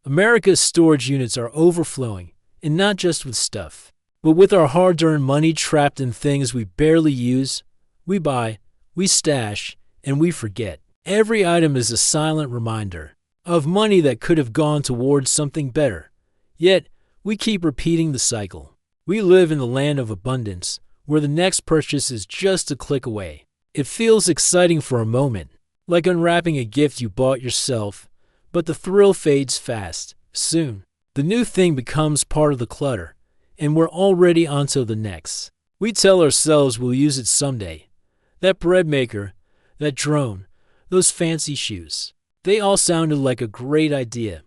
America's storage units are overflowing, and not just with stuff, but with our hard-earned money trapped in things we barely use. We buy, we stash, and we forget. Every item is a silent reminder of money that could have gone towards something better. Yet, we keep repeating the cycle. We live in the land of abundance, where the next purchase is just a click away. It feels exciting for a moment, like unwrapping a gift you bought yourself, but the thrill fades fast. Soon, the new thing becomes part of the clutter, and we're already onto the next. We tell ourselves we'll use it someday. That bread maker, that drone, those fancy shoes. They all sounded like a great idea,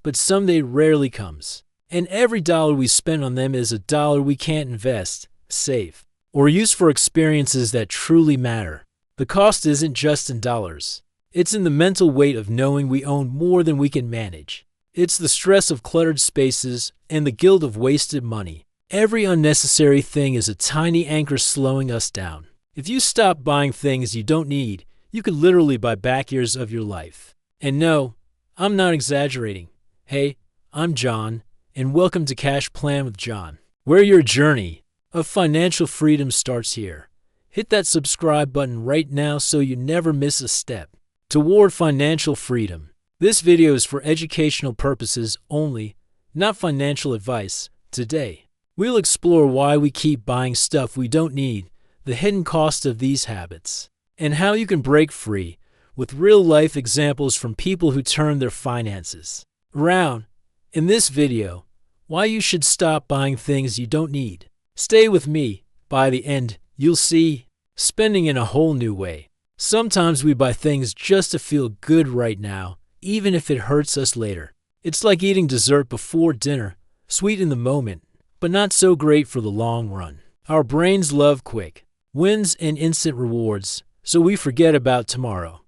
but someday rarely comes. And every dollar we spend on them is a dollar we can't invest, save, or use for experiences that truly matter. The cost isn't just in dollars. It's in the mental weight of knowing we own more than we can manage. It's the stress of cluttered spaces and the guilt of wasted money. Every unnecessary thing is a tiny anchor slowing us down. If you stop buying things you don't need, you could literally buy back years of your life. And no, I'm not exaggerating. Hey, I'm John, and welcome to Cash Plan with John, where your journey of financial freedom starts here. Hit that subscribe button right now so you never miss a step toward financial freedom. This video is for educational purposes only, not financial advice. Today, we'll explore why we keep buying stuff we don't need, the hidden cost of these habits, and how you can break free with real-life examples from people who turn their finances around. In this video, why you should stop buying things you don't need. Stay with me. By the end, you'll see spending in a whole new way. Sometimes we buy things just to feel good right now, even if it hurts us later. It's like eating dessert before dinner, sweet in the moment, but not so great for the long run. Our brains love quick wins and instant rewards, so we forget about tomorrow.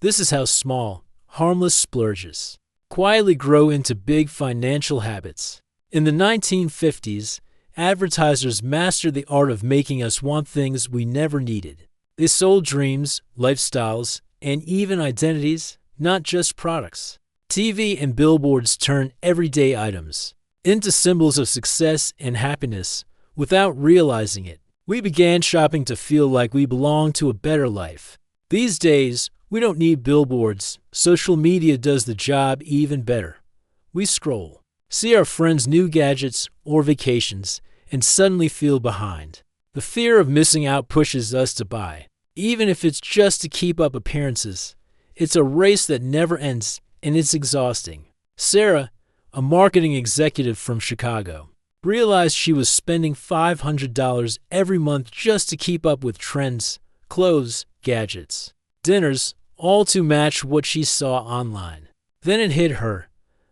This is how small, harmless splurges quietly grow into big financial habits. In the 1950s, advertisers mastered the art of making us want things we never needed. They sold dreams, lifestyles, and even identities, not just products. TV and billboards turned everyday items into symbols of success and happiness without realizing it. We began shopping to feel like we belonged to a better life. These days, we don't need billboards. Social media does the job even better. We scroll, see our friends' new gadgets or vacations, and suddenly feel behind. The fear of missing out pushes us to buy, even if it's just to keep up appearances. It's a race that never ends, and it's exhausting. Sarah, a marketing executive from Chicago, realized she was spending $500 every month just to keep up with trends, clothes, gadgets, dinners, all to match what she saw online. Then it hit her.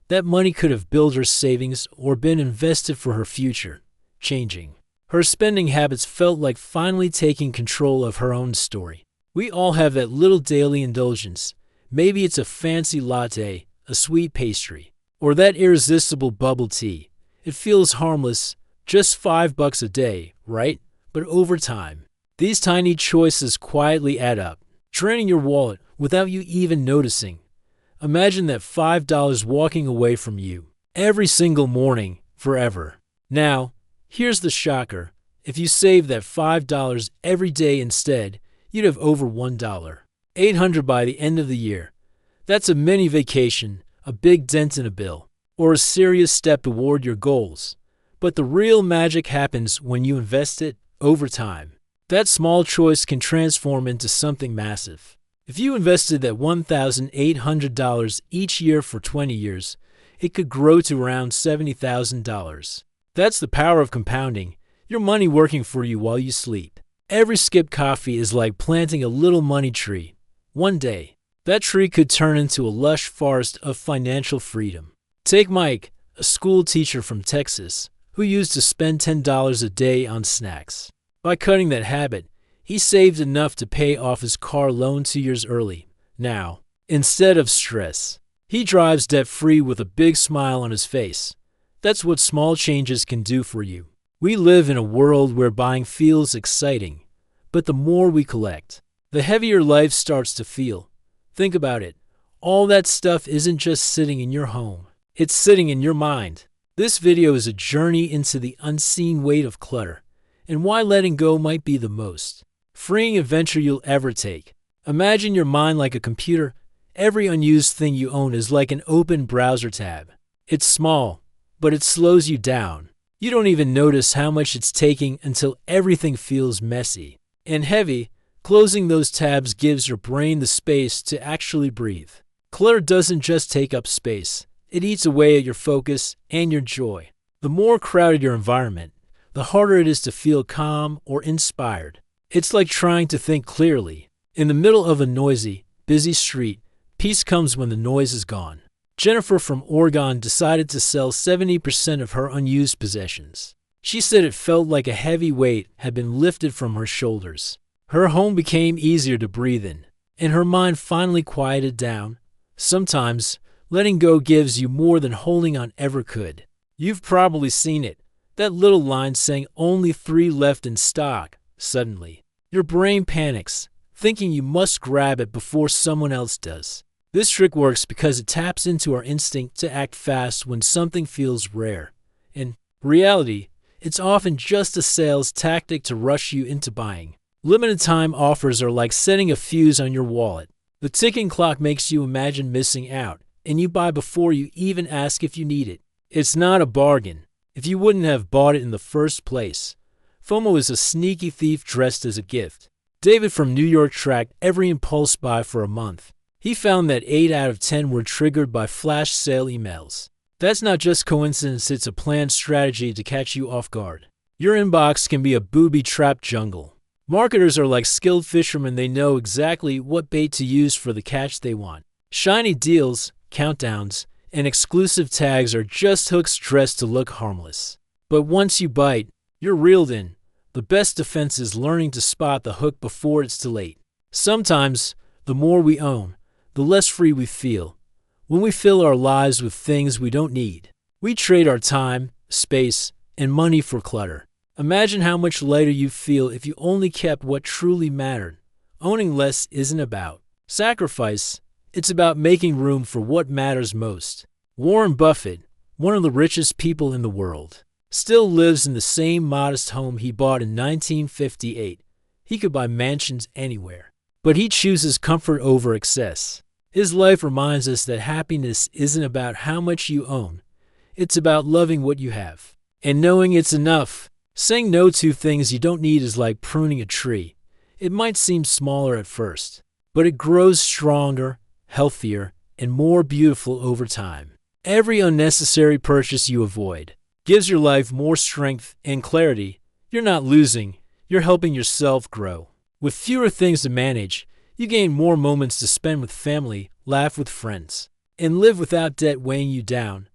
That money could have built her savings or been invested for her future. Changing her spending habits felt like finally taking control of her own story. We all have that little daily indulgence. Maybe it's a fancy latte, a sweet pastry, or that irresistible bubble tea. It feels harmless, just $5 a day, right? But over time, these tiny choices quietly add up, draining your wallet without you even noticing. Imagine that $5 walking away from you every single morning, forever. Now, here's the shocker. If you save that $5 every day instead, you'd have over $1,800 by the end of the year. That's a mini vacation, a big dent in a bill, or a serious step toward your goals. But the real magic happens when you invest it over time. That small choice can transform into something massive. If you invested that $1,800 each year for 20 years, it could grow to around $70,000. That's the power of compounding, your money working for you while you sleep. Every skipped coffee is like planting a little money tree. One day, that tree could turn into a lush forest of financial freedom. Take Mike, a school teacher from Texas, who used to spend $10 a day on snacks. By cutting that habit, he saved enough to pay off his car loan 2 years early. Now, instead of stress, he drives debt-free with a big smile on his face. That's what small changes can do for you. We live in a world where buying feels exciting, but the more we collect, the heavier life starts to feel. Think about it. All that stuff isn't just sitting in your home. It's sitting in your mind. This video is a journey into the unseen weight of clutter and why letting go might be the most freeing adventure you'll ever take. Imagine your mind like a computer. Every unused thing you own is like an open browser tab. It's small, but it slows you down. You don't even notice how much it's taking until everything feels messy and heavy. Closing those tabs gives your brain the space to actually breathe. Clutter doesn't just take up space. It eats away at your focus and your joy. The more crowded your environment, the harder it is to feel calm or inspired. It's like trying to think clearly. In the middle of a noisy, busy street, peace comes when the noise is gone. Jennifer from Oregon decided to sell 70% of her unused possessions. She said it felt like a heavy weight had been lifted from her shoulders. Her home became easier to breathe in, and her mind finally quieted down. Sometimes, letting go gives you more than holding on ever could. You've probably seen it, that little line saying only 3 left in stock. Suddenly, your brain panics, thinking you must grab it before someone else does. This trick works because it taps into our instinct to act fast when something feels rare. In reality, it's often just a sales tactic to rush you into buying. Limited time offers are like setting a fuse on your wallet. The ticking clock makes you imagine missing out, and you buy before you even ask if you need it. It's not a bargain if you wouldn't have bought it in the first place. FOMO is a sneaky thief dressed as a gift. David from New York tracked every impulse buy for a month. He found that 8 out of 10 were triggered by flash sale emails. That's not just coincidence, it's a planned strategy to catch you off guard. Your inbox can be a booby-trapped jungle. Marketers are like skilled fishermen. They know exactly what bait to use for the catch they want. Shiny deals, countdowns, and exclusive tags are just hooks dressed to look harmless. But once you bite, you're reeled in. The best defense is learning to spot the hook before it's too late. Sometimes, the more we own, the less free we feel. When we fill our lives with things we don't need, we trade our time, space, and money for clutter. Imagine how much lighter you'd feel if you only kept what truly mattered. Owning less isn't about sacrifice. It's about making room for what matters most. Warren Buffett, one of the richest people in the world, still lives in the same modest home he bought in 1958. He could buy mansions anywhere, but he chooses comfort over excess. His life reminds us that happiness isn't about how much you own. It's about loving what you have and knowing it's enough. Saying no to things you don't need is like pruning a tree. It might seem smaller at first, but it grows stronger, healthier, and more beautiful over time. Every unnecessary purchase you avoid gives your life more strength and clarity. You're not losing, you're helping yourself grow. With fewer things to manage, you gain more moments to spend with family, laugh with friends, and live without debt weighing you down.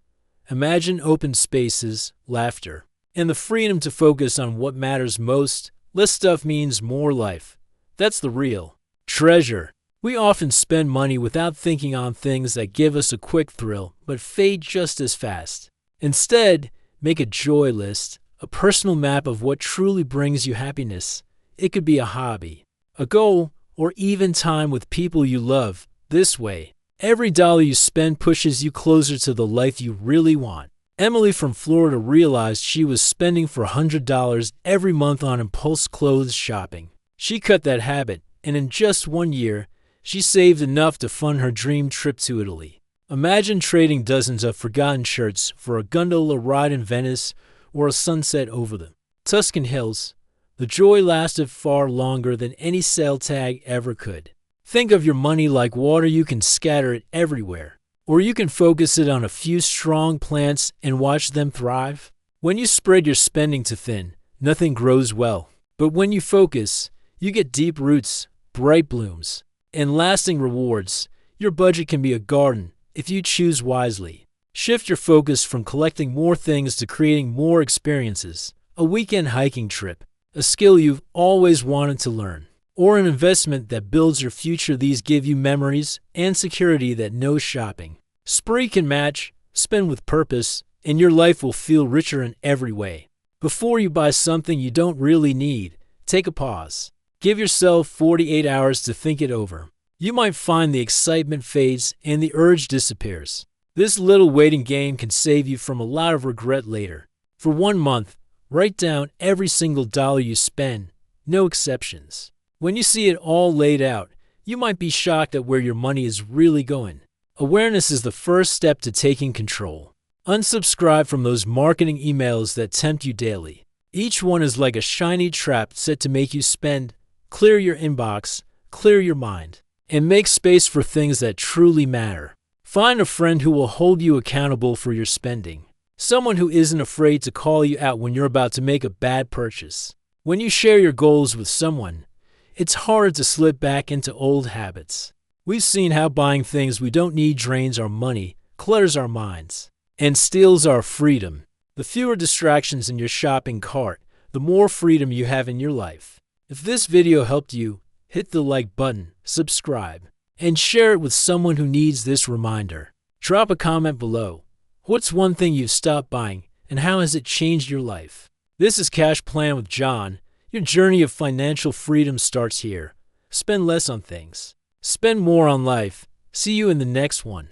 Imagine open spaces, laughter, and the freedom to focus on what matters most. Less stuff means more life. That's the real treasure. We often spend money without thinking on things that give us a quick thrill but fade just as fast. Instead, make a joy list, a personal map of what truly brings you happiness. It could be a hobby, a goal, or even time with people you love. This way, every dollar you spend pushes you closer to the life you really want. Emily from Florida realized she was spending for $100 every month on impulse clothes shopping. She cut that habit, and in just 1 year, she saved enough to fund her dream trip to Italy. Imagine trading dozens of forgotten shirts for a gondola ride in Venice or a sunset over the Tuscan hills. The joy lasted far longer than any sale tag ever could. Think of your money like water. You can scatter it everywhere, or you can focus it on a few strong plants and watch them thrive. When you spread your spending too thin, nothing grows well. But when you focus, you get deep roots, bright blooms, and lasting rewards. Your budget can be a garden if you choose wisely. Shift your focus from collecting more things to creating more experiences. A weekend hiking trip, a skill you've always wanted to learn, or an investment that builds your future. These give you memories and security that no shopping spree can match. Spend with purpose, and your life will feel richer in every way. Before you buy something you don't really need, take a pause. Give yourself 48 hours to think it over. You might find the excitement fades and the urge disappears. This little waiting game can save you from a lot of regret later. For 1 month, write down every single dollar you spend, no exceptions. When you see it all laid out, you might be shocked at where your money is really going. Awareness is the first step to taking control. Unsubscribe from those marketing emails that tempt you daily. Each one is like a shiny trap set to make you spend. Clear your inbox, clear your mind, and make space for things that truly matter. Find a friend who will hold you accountable for your spending. Someone who isn't afraid to call you out when you're about to make a bad purchase. When you share your goals with someone, it's harder to slip back into old habits. We've seen how buying things we don't need drains our money, clutters our minds, and steals our freedom. The fewer distractions in your shopping cart, the more freedom you have in your life. If this video helped you, hit the like button, subscribe, and share it with someone who needs this reminder. Drop a comment below. What's one thing you've stopped buying, and how has it changed your life? This is Cash Plan with John. Your journey of financial freedom starts here. Spend less on things. Spend more on life. See you in the next one.